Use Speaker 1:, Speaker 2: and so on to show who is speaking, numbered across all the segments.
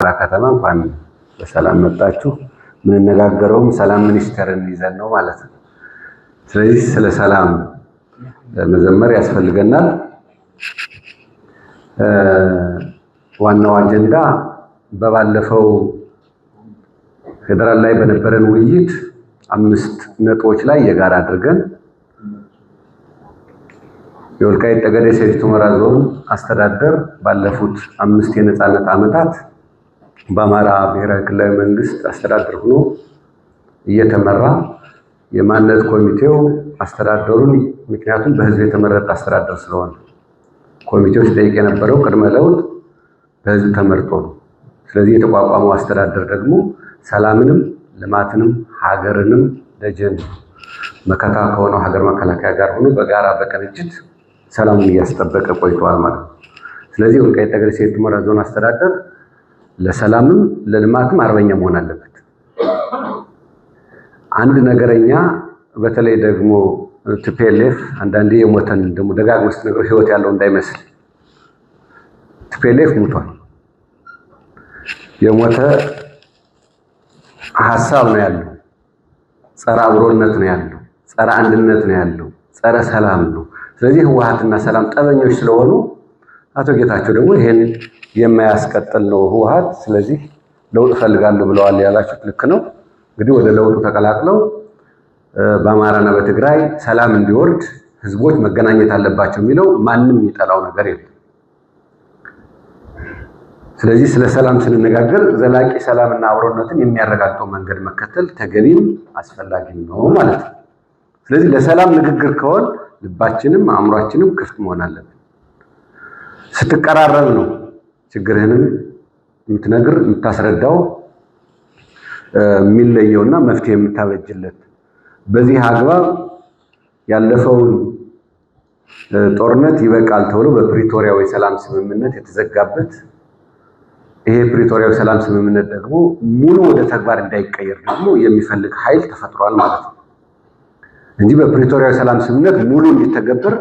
Speaker 1: ከተማ እንኳን በሰላም መጣችሁ። የምንነጋገረውም ሰላም ሚኒስቴርን ይዘን ነው ማለት ነው። ስለዚህ ስለ ሰላም መዘመር ያስፈልገናል። ዋናው አጀንዳ በባለፈው ፌደራል ላይ በነበረን ውይይት 5 ነጥቦች ላይ የጋራ አድርገን የወልቃይት ጠገዴ ሰቲት ሁመራ ዞን አስተዳደር ባለፉት 5 የነጻነት ዓመታት በአማራ ብሔራዊ ክልላዊ መንግስት አስተዳደር ሆኖ እየተመራ የማንነት ኮሚቴው አስተዳደሩን ምክንያቱም በህዝብ የተመረጠ አስተዳደር ስለሆነ ኮሚቴው ሲጠይቅ የነበረው ቅድመ ለውጥ በህዝብ ተመርጦ ነው። ስለዚህ የተቋቋመው አስተዳደር ደግሞ ሰላምንም ልማትንም ሀገርንም ደጀን መከታ ከሆነው ሀገር መከላከያ ጋር ሆኖ በጋራ በቅንጅት ሰላሙን እያስጠበቀ ቆይቷል ማለት ነው። ስለዚህ ወልቃይት ጠገዴ ሰቲት ሁመራ ዞን አስተዳደር ለሰላምም ለልማትም አርበኛ መሆን አለበት። አንድ ነገረኛ በተለይ ደግሞ ቲፒኤልኤፍ አንዳንዴ የሞተን ደግሞ ደጋግሞ ስትነግረው ህይወት ያለው እንዳይመስል ቲፒኤልኤፍ ሙቷል። የሞተ ሀሳብ ነው ያለው፣ ጸረ አብሮነት ነው ያለው፣ ጸረ አንድነት ነው ያለው፣ ጸረ ሰላም ነው። ስለዚህ ህወሓትና ሰላም ጠበኞች ስለሆኑ አቶ ጌታቸው ደግሞ ይሄን የማያስቀጥል ነው ህወሓት። ስለዚህ ለውጥ ፈልጋለሁ ብለዋል ያላችሁት ልክ ነው። እንግዲህ ወደ ለውጡ ተቀላቅለው በአማራና በትግራይ ሰላም እንዲወርድ ህዝቦች መገናኘት አለባቸው የሚለው ማንም የሚጠላው ነገር የለም። ስለዚህ ስለ ሰላም ስንነጋገር ዘላቂ ሰላምና አብሮነትን የሚያረጋግጠው መንገድ መከተል ተገቢም አስፈላጊም ነው ማለት ነው። ስለዚህ ለሰላም ንግግር ከሆነ ልባችንም አእምሯችንም ክፍት መሆን አለበት። ስትቀራረብ ነው ችግርህንም የምትነግር የምታስረዳው የሚለየውና መፍትሄ የምታበጅለት። በዚህ አግባብ ያለፈውን ጦርነት ይበቃል ተብሎ በፕሪቶሪያው የሰላም ስምምነት የተዘጋበት ይሄ ፕሪቶሪያው የሰላም ስምምነት ደግሞ ሙሉ ወደ ተግባር እንዳይቀየር ደግሞ የሚፈልግ ኃይል ተፈጥሯል ማለት ነው እንጂ በፕሪቶሪያው የሰላም ስምምነት ሙሉ እንዲተገበር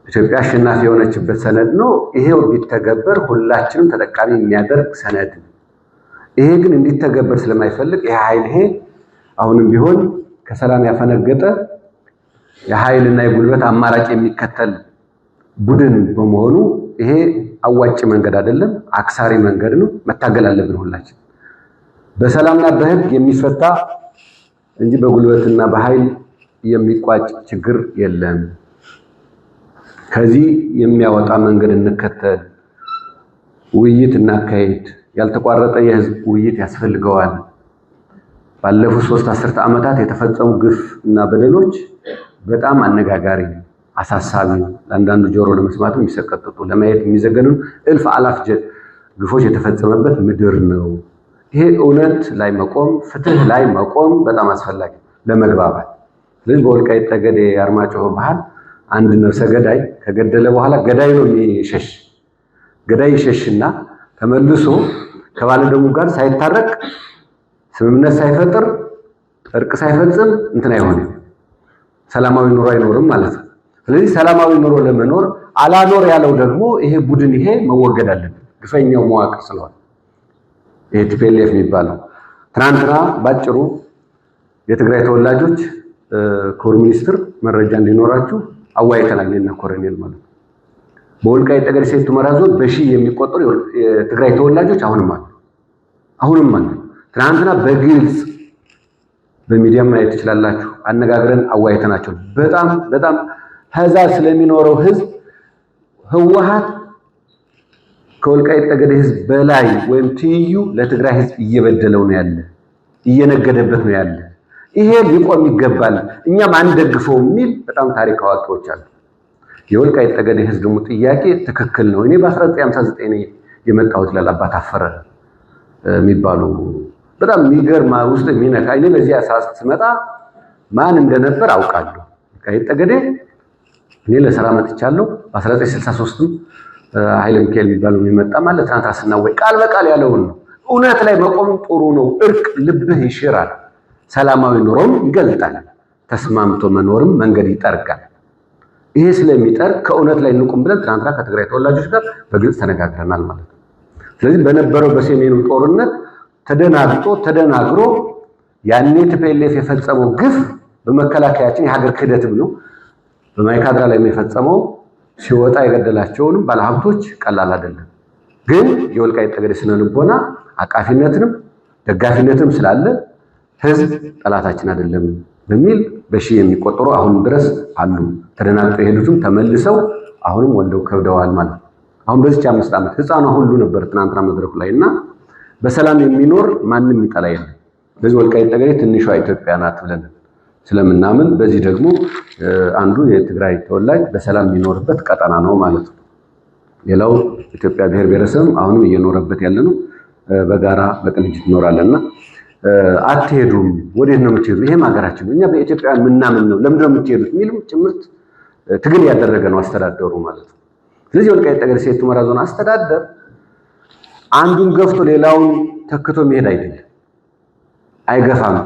Speaker 1: ኢትዮጵያ አሸናፊ የሆነችበት ሰነድ ነው። ይሄው ቢተገበር ሁላችንም ተጠቃሚ የሚያደርግ ሰነድ ነው። ይሄ ግን እንዲተገበር ስለማይፈልግ ይሄ ኃይል አሁንም ቢሆን ከሰላም ያፈነገጠ የኃይልና የጉልበት አማራጭ የሚከተል ቡድን በመሆኑ ይሄ አዋጭ መንገድ አይደለም፣ አክሳሪ መንገድ ነው። መታገል አለብን ሁላችን። በሰላምና በህግ የሚፈታ እንጂ በጉልበትና በኃይል የሚቋጭ ችግር የለም። ከዚህ የሚያወጣ መንገድ እንከተል፣ ውይይት እናካሄድ። ያልተቋረጠ የህዝብ ውይይት ያስፈልገዋል። ባለፉት 3 አስርተ ዓመታት የተፈጸሙ ግፍ እና በደሎች በጣም አነጋጋሪ፣ አሳሳቢ፣ ለአንዳንዱ ጆሮ ለመስማት የሚሰቀጥጡ ለማየት የሚዘገኑ እልፍ አላፍ ግፎች የተፈጸመበት ምድር ነው። ይሄ እውነት ላይ መቆም፣ ፍትህ ላይ መቆም በጣም አስፈላጊ ለመግባባት። ስለዚህ በወልቃይት ጠገዴ አርማጭሆ ባህል አንድ ነፍሰ ገዳይ ከገደለ በኋላ ገዳይ ነው የሚሸሽ። ገዳይ ይሸሽና ተመልሶ ከባለደሙ ጋር ሳይታረቅ ስምምነት ሳይፈጥር እርቅ ሳይፈጽም እንትን አይሆንም፣ ሰላማዊ ኑሮ አይኖርም ማለት ነው። ስለዚህ ሰላማዊ ኑሮ ለመኖር አላኖር ያለው ደግሞ ይሄ ቡድን መወገድ አለበት፣ ግፈኛው መዋቅር ስለሆነ ይሄ ቲፒኤልኤፍ የሚባለው። ትናንትና ባጭሩ የትግራይ ተወላጆች ክቡር ሚኒስትር መረጃ እንዲኖራችሁ አዋይተናል እና ኮሎኔል ማለት ነው። በወልቃይት ጠገዴ ሰቲት ሁመራ ዞን በሺህ የሚቆጠሩ የትግራይ ተወላጆች አሁንም አሉ። ትናንትና በግልጽ በሚዲያ ማየት ትችላላችሁ። አነጋግረን አዋይተናቸው በጣም ከዛ ስለሚኖረው ህዝብ ህወሓት ከወልቃይት ጠገዴ ህዝብ በላይ ወይም ትይዩ ለትግራይ ህዝብ እየበደለው ነው ያለ፣ እየነገደበት ነው ያለ። ይሄ ሊቆም ይገባል፣ እኛም አንደግፈው የሚል በጣም ታሪክ አዋቂዎች አሉ። የወልቃይት ጠገዴ ህዝብ ደግሞ ጥያቄ ትክክል ነው። እኔ በ1959 ነው የመጣሁት ይላል አባት አፈረ የሚባሉ በጣም የሚገርም ውስጥ የሚነካ። እኔ በዚህ አሳስ ስመጣ ማን እንደነበር አውቃለሁ። ወልቃይት ጠገዴ እኔ ለስራ መጥቻለሁ። በ1963 ኃይለ ሚካኤል የሚባለው የሚመጣ ማለት ትናንት አስናወይ ቃል በቃል ያለውን ነው። እውነት ላይ መቆም ጥሩ ነው። እርቅ ልብህ ይሽራል፣ ሰላማዊ ኑሮም ይገልጣል፣ ተስማምቶ መኖርም መንገድ ይጠርጋል። ይሄ ስለሚጠርግ ከእውነት ላይ እንቁም ብለን ትናንትና ከትግራይ ተወላጆች ጋር በግልጽ ተነጋግረናል ማለት ነው። ስለዚህ በነበረው በሰሜኑ ጦርነት ተደናግሮ ያኔ ቲፒኤልኤፍ የፈጸመው ግፍ በመከላከያችን የሀገር ክህደትም ነው። በማይካድራ ላይ የፈጸመው ሲወጣ የገደላቸውንም ባለሀብቶች ቀላል አይደለም። ግን የወልቃይት ጠገዴ ስነ ልቦና አቃፊነትንም ደጋፊነትንም ስላለ ህዝብ ጠላታችን አይደለም በሚል በሺህ የሚቆጠሩ አሁን ድረስ አሉ። ተደናግጠው የሄዱትም ተመልሰው አሁንም ወልደው ከብደዋል ማለት ነው። አሁን በዚህ 5 ዓመት ህፃኗ ሁሉ ነበር ትናንትና መድረኩ ላይና በሰላም የሚኖር ማንም ይጠላ የለም። ስለዚህ ወልቃይት ጠገዴ ትንሿ ኢትዮጵያ ናት ብለን ስለምናምን በዚህ ደግሞ አንዱ የትግራይ ተወላጅ በሰላም የሚኖርበት ቀጠና ነው ማለት ነው። ሌላው ኢትዮጵያ ብሔር ብሔረሰብ አሁንም እየኖረበት ያለ ነው። በጋራ በቅንጅት ይኖራልና አትሄዱም፣ ወዴት ነው የምትሄዱ? ይሄም ሀገራችን ነው፣ እኛ በኢትዮጵያውያን ምናምን ነው፣ ለምንድን ነው የምትሄዱት የሚልም ጭምርት ትግል ያደረገ ነው አስተዳደሩ ማለት ነው። ስለዚህ ወልቃይት ጠገዴ ሰቲት ሁመራ ዞን አስተዳደር አንዱን ገፍቶ ሌላውን ተክቶ መሄድ አይደለም፣ አይገፋም።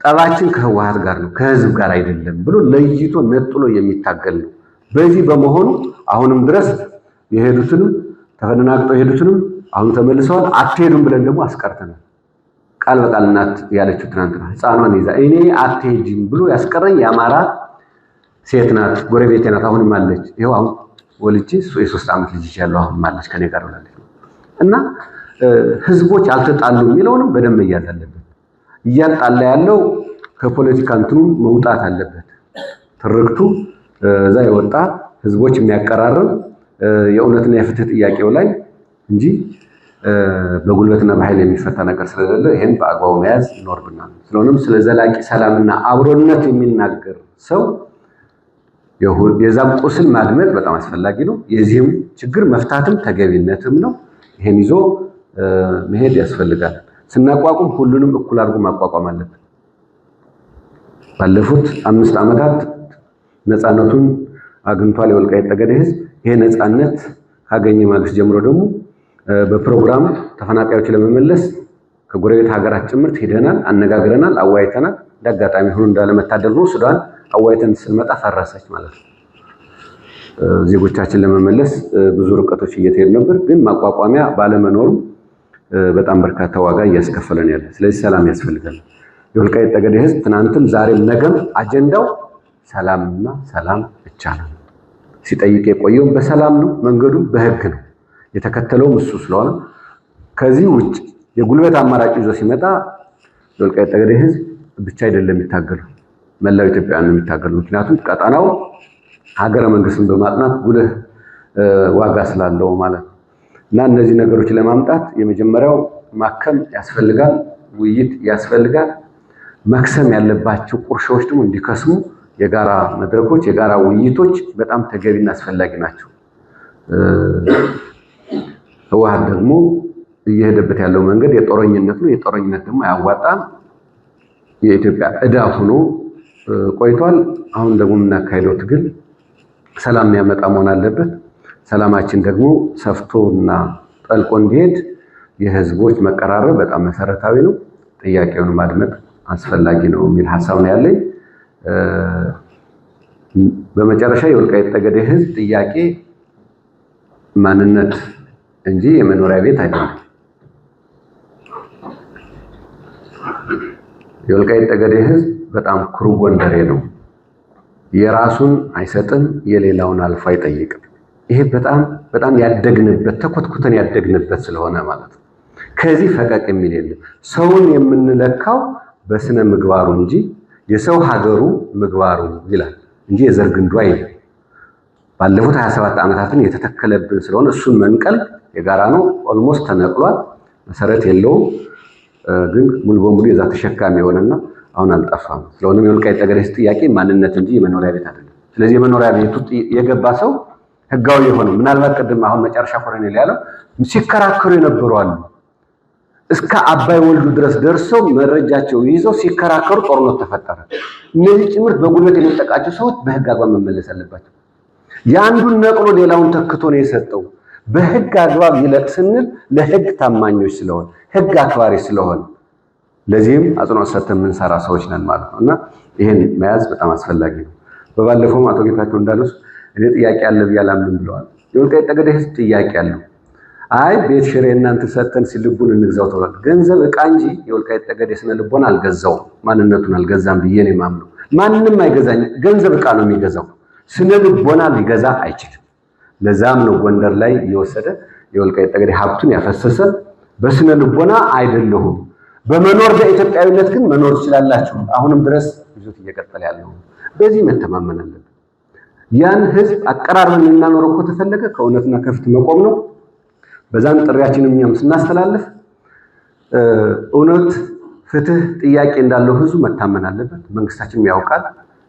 Speaker 1: ጠባችን ከህወሓት ጋር ነው ከህዝብ ጋር አይደለም ብሎ ለይቶ ነጥሎ የሚታገል ነው። በዚህ በመሆኑ አሁንም ድረስ የሄዱትንም ተፈናቅለው የሄዱትንም አሁን ተመልሰዋል። አትሄዱም ብለን ደግሞ አስቀርተናል። ቃል በቃል እናት ያለችው ትናንትና ህፃኗን ይዛ እኔ አትሄጂም ብሎ ያስቀረኝ የአማራ ሴት ናት፣ ጎረቤቴ ናት፣ አሁንም አለች። ይኸው አሁን ወልጄ የ3 ዓመት ልጅ ያለው አሁንም አለች ከኔ ጋር ብላለች። እና ህዝቦች አልተጣሉም የሚለውንም በደንብ መያዝ አለበት። እያጣላ ያለው ከፖለቲካ እንትኑ መውጣት አለበት። ትርክቱ እዛ የወጣ ህዝቦች የሚያቀራርብ የእውነትና የፍትህ ጥያቄው ላይ እንጂ በጉልበትና በኃይል የሚፈታ ነገር ስለሌለ ይሄን በአግባቡ መያዝ ይኖርብናል። ስለሆነም ስለ ዘላቂ ሰላምና አብሮነት የሚናገር ሰው የዛም ቁስል ማድመጥ በጣም አስፈላጊ ነው። የዚህም ችግር መፍታትም ተገቢነትም ነው። ይሄን ይዞ መሄድ ያስፈልጋል። ስናቋቁም ሁሉንም እኩል አድርጎ ማቋቋም አለብን። ባለፉት 5 ዓመታት ነፃነቱን አግኝቷል የወልቃይት ጠገዴ ህዝብ። ይሄ ነፃነት ካገኘ ማግስት ጀምሮ ደግሞ በፕሮግራም ተፈናቃዮች ለመመለስ ከጎረቤት ሀገራት ጭምርት ሄደናል፣ አነጋግረናል፣ አዋይተናል። እንዳጋጣሚ ሆኖ እንዳለመታደል ነው ሱዳን አዋይተን ስንመጣ ፈረሰች ማለት ነው። ዜጎቻችን ለመመለስ ብዙ ርቀቶች እየተሄዱ ነበር፣ ግን ማቋቋሚያ ባለመኖሩ በጣም በርካታ ዋጋ እያስከፈለን ያለ። ስለዚህ ሰላም ያስፈልጋል። የወልቃይት ጠገዴ ህዝብ ትናንትም ዛሬም ነገም አጀንዳው ሰላምና ሰላም ብቻ ነው። ሲጠይቅ የቆየው በሰላም ነው፣ መንገዱ በህግ ነው የተከተለውም እሱ ስለሆነ ከዚህ ውጭ የጉልበት አማራጭ ይዞ ሲመጣ የወልቃይት ጠገዴ ህዝብ ብቻ አይደለም የሚታገለው፣ መላው ኢትዮጵያውያን ነው የሚታገለው። ምክንያቱም ቀጠናው ሀገረ መንግስትን በማጥናት ጉልህ ዋጋ ስላለው ማለት ነው። እና እነዚህ ነገሮች ለማምጣት የመጀመሪያው ማከም ያስፈልጋል፣ ውይይት ያስፈልጋል። መክሰም ያለባቸው ቁርሾች ደግሞ እንዲከስሙ የጋራ መድረኮች፣ የጋራ ውይይቶች በጣም ተገቢና አስፈላጊ ናቸው። ህወሓት ደግሞ እየሄደበት ያለው መንገድ የጦረኝነት ነው። የጦረኝነት ደግሞ አያዋጣም። የኢትዮጵያ ዕዳ ሆኖ ቆይቷል። አሁን ደግሞ የምናካሄደው ትግል ሰላም የሚያመጣ መሆን አለበት። ሰላማችን ደግሞ ሰፍቶና ጠልቆ እንዲሄድ የህዝቦች መቀራረብ በጣም መሰረታዊ ነው። ጥያቄውን ማድመጥ አስፈላጊ ነው የሚል ሀሳብ ነው ያለኝ። በመጨረሻ የወልቃይት ጠገዴ ህዝብ ጥያቄ ማንነት እንጂ የመኖሪያ ቤት አይደለም። የወልቃይት ጠገዴ ህዝብ በጣም ኩሩ ጎንደሬ ነው። የራሱን አይሰጥም፣ የሌላውን አልፎ አይጠይቅም። ይሄ በጣም ያደግንበት ተኮትኩተን ያደግንበት ስለሆነ ማለት ነው። ከዚህ ፈቀቅ የሚል የለም። ሰውን የምንለካው በስነ ምግባሩ እንጂ የሰው ሀገሩ ምግባሩ ይላል እንጂ የዘር ግንዱ አይደለም። ባለፉት 27 ዓመታትን የተተከለብን ስለሆነ እሱን መንቀል የጋራ ነው። ኦልሞስት ተነቅሏል፣ መሰረት የለውም። ግን ሙሉ በሙሉ የዛ ተሸካሚ የሆነና አሁን አልጠፋም። ስለሆነም የወልቃይት ጠገዴ ጥያቄ ማንነት እንጂ የመኖሪያ ቤት አይደለም። ስለዚህ የመኖሪያ ቤቱ የገባ ሰው ህጋዊ የሆነው ምናልባት ቅድም አሁን መጨረሻ ኮሎኔል ያለው ሲከራከሩ የነበሩ አሉ። እስከ አባይ ወልዱ ድረስ ደርሰው መረጃቸው ይዘው ሲከራከሩ ጦርነት ተፈጠረ። እነዚህ ጭምር በጉልበት የሚጠቃቸው ሰዎች በህግ አግባብ መመለስ አለባቸው። የአንዱን ነቅሎ ሌላውን ተክቶ ነው የሰጠው። በህግ አግባብ ይለቅ ስንል ለህግ ታማኞች ስለሆነ ህግ አክባሪ ስለሆነ ለዚህም አጽንኦት ሰጥተን የምንሰራ ሰዎች ነን ማለት ነው። እና ይሄን መያዝ በጣም አስፈላጊ ነው። በባለፈውም አቶ ጌታቸው እንዳሉት እኔ ጥያቄ አለ ብዬ አላምንም ብለዋል። የወልቃይት ጠገዴ ህዝብ ጥያቄ አለው። አይ ቤት ሽሬ እናንተ ሰጠን ሲልቡን እንግዛው ተብሏል። ገንዘብ ዕቃ እንጂ የወልቃይት ጠገዴ ስነ ልቦና አልገዛው ማንነቱን አልገዛም ብዬ ነው የማምነው። ማንንም አይገዛኝ። ገንዘብ ዕቃ ነው የሚገዛው፣ ስነ ልቦና ሊገዛ አይችልም። ለዛም ነው ጎንደር ላይ እየወሰደ የወልቃይት ጠገዴ ሀብቱን ያፈሰሰ። በስነ ልቦና አይደለሁም፣ በመኖር በኢትዮጵያዊነት ግን መኖር ትችላላችሁ። አሁንም ድረስ ይዞት እየቀጠለ ያለው በዚህ መተማመን አለብን። ያን ህዝብ አቀራርበን እናኖረው እኮ ተፈለገ ከእውነትና ከፍት መቆም ነው። በዛን ጥሪያችንን እኛም ስናስተላልፍ እውነት፣ ፍትህ፣ ጥያቄ እንዳለው ህዝቡ መታመን አለበት። መንግስታችንም ያውቃል፣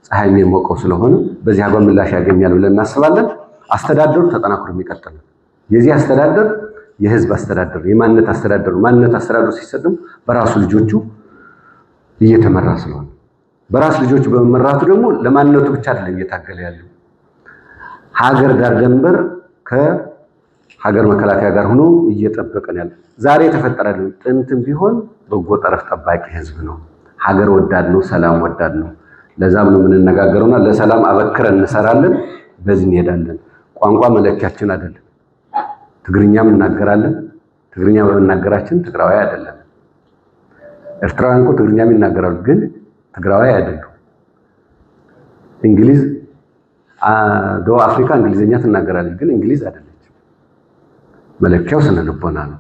Speaker 1: ፀሐይ የሚሞቀው ስለሆነ በዚህ አግባብ ምላሽ ያገኛል ብለን እናስባለን። አስተዳደሩ ተጠናክሮ የሚቀጥል ነው። የዚህ አስተዳደር የህዝብ አስተዳደር፣ የማንነት አስተዳደር ነው። ማንነት አስተዳደሩ ሲሰጥም በራሱ ልጆቹ እየተመራ ስለሆነ በራሱ ልጆቹ በመመራቱ ደግሞ ለማንነቱ ብቻ አይደለም እየታገለ ያለው ሀገር ዳር ድንበር ከሀገር መከላከያ ጋር ሆኖ እየጠበቀ ነው ያለው። ዛሬ የተፈጠረ ጥንትም ቢሆን በጎ ጠረፍ ጠባቂ ህዝብ ነው። ሀገር ወዳድ ነው። ሰላም ወዳድ ነው። ለዛም ነው የምንነጋገረውና ለሰላም አበክረን እንሰራለን። በዚህ እንሄዳለን። ቋንቋ መለኪያችን አይደለም። ትግርኛም እናገራለን። ትግርኛ በመናገራችን ትግራዋይ አይደለም። ኤርትራውያን እኮ ትግርኛም ይናገራሉ፣ ግን ትግራዋይ አይደሉም። እንግሊዝ ደቡብ አፍሪካ እንግሊዝኛ ትናገራለች፣ ግን እንግሊዝ አይደለች። መለኪያው ስነ ልቦና ነው።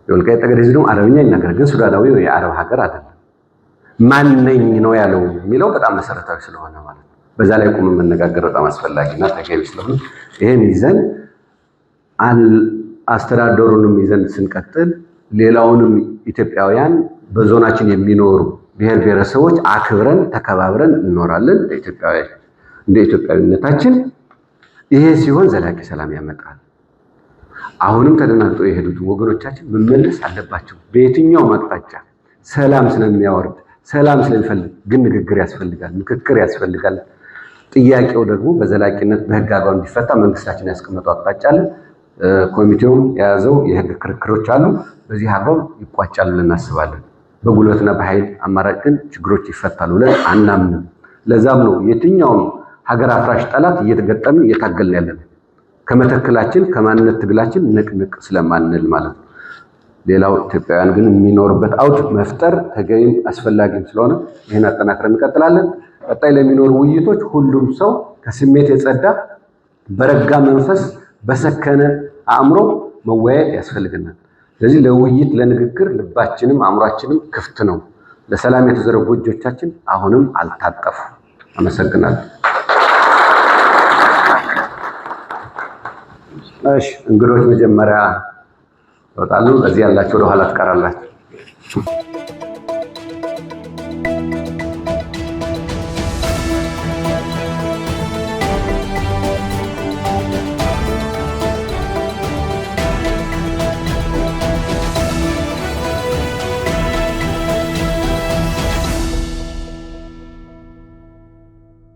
Speaker 1: የወልቃይት ጠገዴ ህዝብ ደግሞ አረብኛ ይናገራል፣ ግን ሱዳናዊ ወይ የአረብ ሀገር አይደለም። ማነኝ ነው ያለው የሚለው በጣም መሰረታዊ ስለሆነ ማለት ነው። በዛ ላይ ቁም መነጋገር በጣም አስፈላጊና ተገቢ ስለሆነ ይሄን ይዘን አስተዳደሩንም ይዘን ስንቀጥል ሌላውንም ኢትዮጵያውያን በዞናችን የሚኖሩ ብሔር ብሔረሰቦች አክብረን ተከባብረን እንኖራለን እንደ ኢትዮጵያዊነታችን። ይሄ ሲሆን ዘላቂ ሰላም ያመጣል። አሁንም ተደናግጦ የሄዱት ወገኖቻችን መመለስ አለባቸው። በየትኛው አቅጣጫ ሰላም ስለሚያወርድ ሰላም ስለሚፈልግ ግን ንግግር ያስፈልጋል፣ ምክክር ያስፈልጋል። ጥያቄው ደግሞ በዘላቂነት በህግ አግባብ እንዲፈታ መንግስታችን ያስቀመጠው አቅጣጫ አለ። ኮሚቴውም የያዘው የህግ ክርክሮች አሉ። በዚህ አግባብ ይቋጫል ብለን እናስባለን። በጉልበትና በኃይል አማራጭ ግን ችግሮች ይፈታሉ ብለን አናምንም። ለዛም ነው የትኛውም ሀገር አፍራሽ ጠላት እየተገጠምን እየታገልን ያለን ከመተክላችን ከማንነት ትግላችን ንቅንቅ ስለማንል ማለት ነው። ሌላው ኢትዮጵያውያን ግን የሚኖርበት አውድ መፍጠር ተገቢም አስፈላጊም ስለሆነ ይህን አጠናክረን እንቀጥላለን። ቀጣይ ለሚኖሩ ውይይቶች ሁሉም ሰው ከስሜት የጸዳ በረጋ መንፈስ በሰከነ አእምሮ መወያየት ያስፈልገናል። ስለዚህ ለውይይት ለንግግር ልባችንም አእምሯችንም ክፍት ነው። ለሰላም የተዘረጉ እጆቻችን አሁንም አልታጠፉ። አመሰግናለሁ። እሺ እንግዶች መጀመሪያ ይወጣሉ። እዚህ ያላችሁ ወደ ኋላ ትቀራላችሁ።